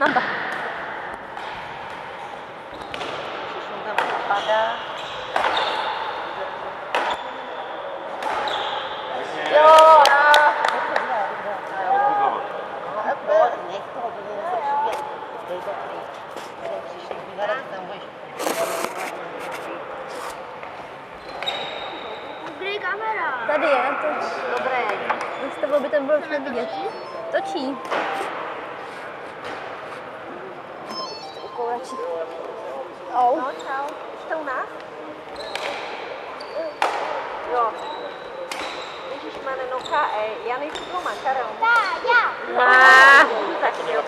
Namba. Přišel tam padá. Jo, Nech toho bude dej to pryč. Přišel vyvarat, tam budeš. Kde je kamera? tady je, toč. Dobré. Z toho by ten byl už nevidět. Točí. Ukouračí. Au. No, čau. Jste u nás? Jo. Ježišmane, no já nejsem doma, Karel. Já. Tak jo.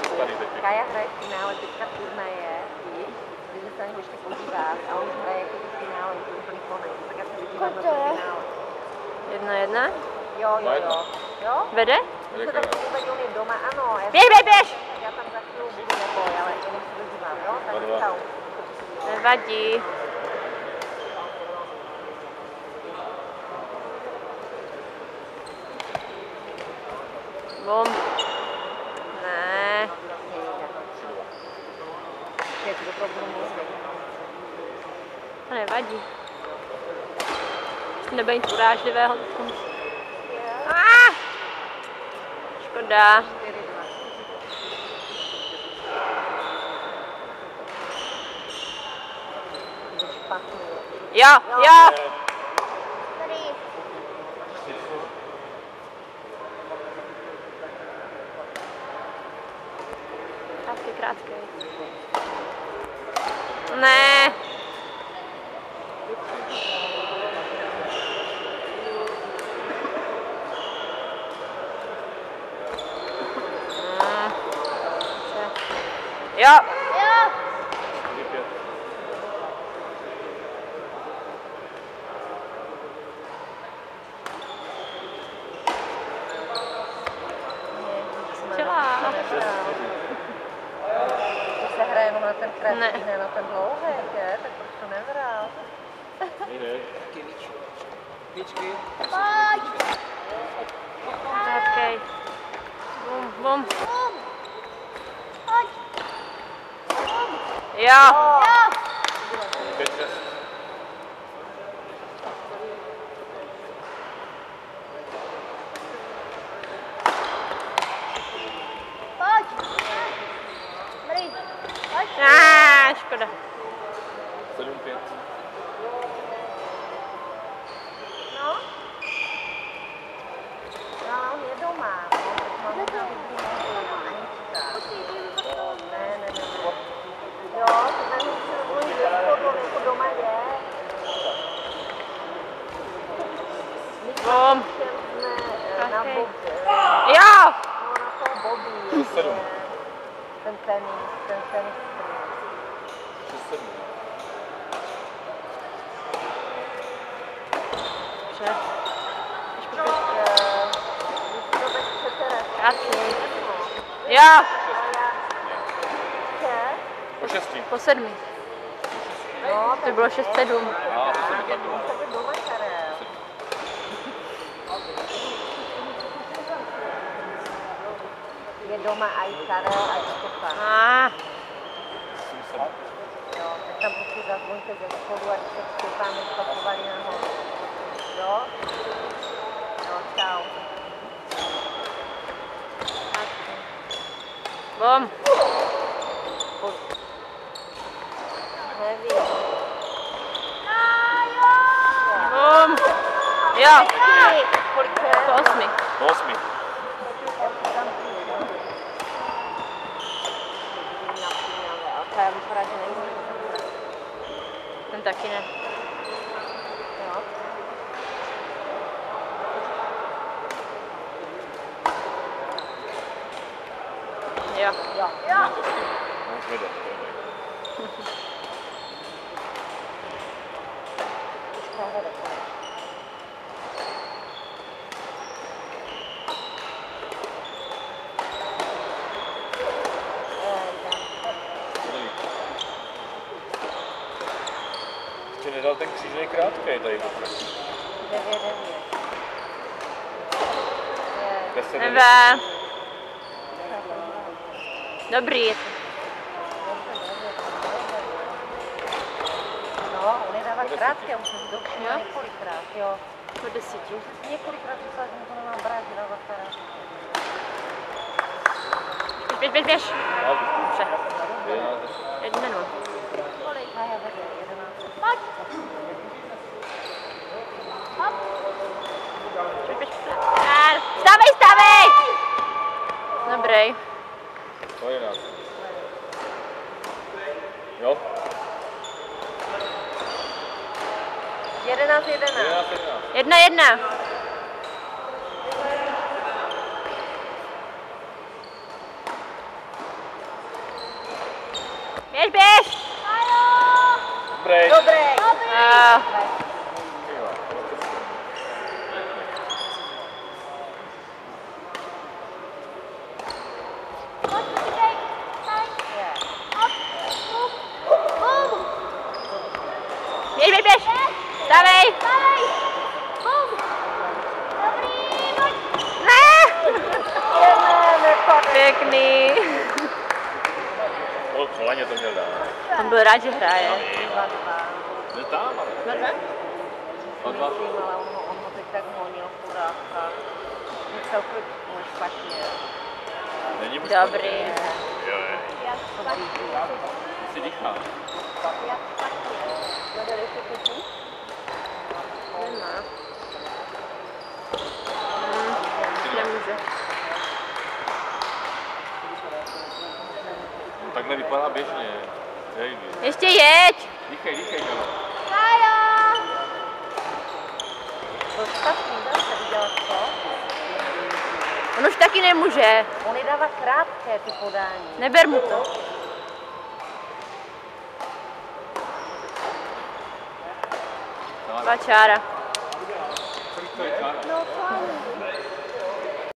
Kaja hraje v finále, teďka turnaje, víš? Když se na něj ještě podívat a on hraje jako v finále, je to úplný konec. Tak já se podívám na to finále. 1-1. Jo. Jo? Vede? Když se tam podívat, on je doma, ano. Běž! Já tam za chvíli budu neboj, ale jenom se dodívám, jo? Tak čau. Nevadí. Bum. Ne. To nevadí. Nebude nic urážlivého. Škoda. Jo. Tady. Krátký. Ne. Jo. To se hraje jenom na ten krátký, ne na ten dlouhý, tak proč to nehrál? Víčky. Krátkej. Bum. Jo. Škoda. 7-5. No? No, on je doma. Máme tam Ne. Jo, to tam je jako doma je. Bum. Na Bob. Jo. No, na toho Bobby. 7. Ten tenis. 6-7. Před. Krátký. Jo. Po 6. Po 7. No, To bylo 6-7. A, to se mi tam bylo. tak je doma, Karel. Je doma i Karel, i Štěpán. Jo, tak tam prostě zazvoňte ze schodu a když se Štěpán nespakovali nahoru. Jo? Jo, čau. Bum. Nevím. Bum. Jo. Kolik to je? Po 8. Po 8. Ale vypadá, že nejde. Ten taky ne. Jo. Jo. No, už vede. Ještě nedal ten křížnej krátkej tady. 9. Nebe. Dobrý. No, on je dává krátké, už jsem si to všimla několikrát, jo. Po 10. Už jsem si několikrát říkala, že mu to nemám brát, že dává krátké. Běž. No, Dobře. 11. 1-0. A já vedle, 11. Pojď. Hop. Běž. Stávej! Dobrý. To je 11. Jo? 11. 1-1. Běž. Dobrý. Dobrý. Pojď, počítej. Tady. Hop. Bum. Běž. Stávej. Tady. Bum. Dobrý, pojď. Pěkný. Koleně to měl dát. On byl rád, že hraje. Ne tam, ale. Ale on ho teď tak honil, chudáka. Celkově mu je špatně. Není mu Dobrý. Jo. Jak špatně. Si dýchá. Jak špatně. Hledali jste pětí? Nemá. Nemůže. Takhle vypadá běžně. Ještě jeď. Dýchej, Jano. Kajo. To špatný, dá se udělat co? On už taky nemůže. On je dává krátké ty podání. Neber mu to. Dva čára. Kolik to je čára? No, fajn.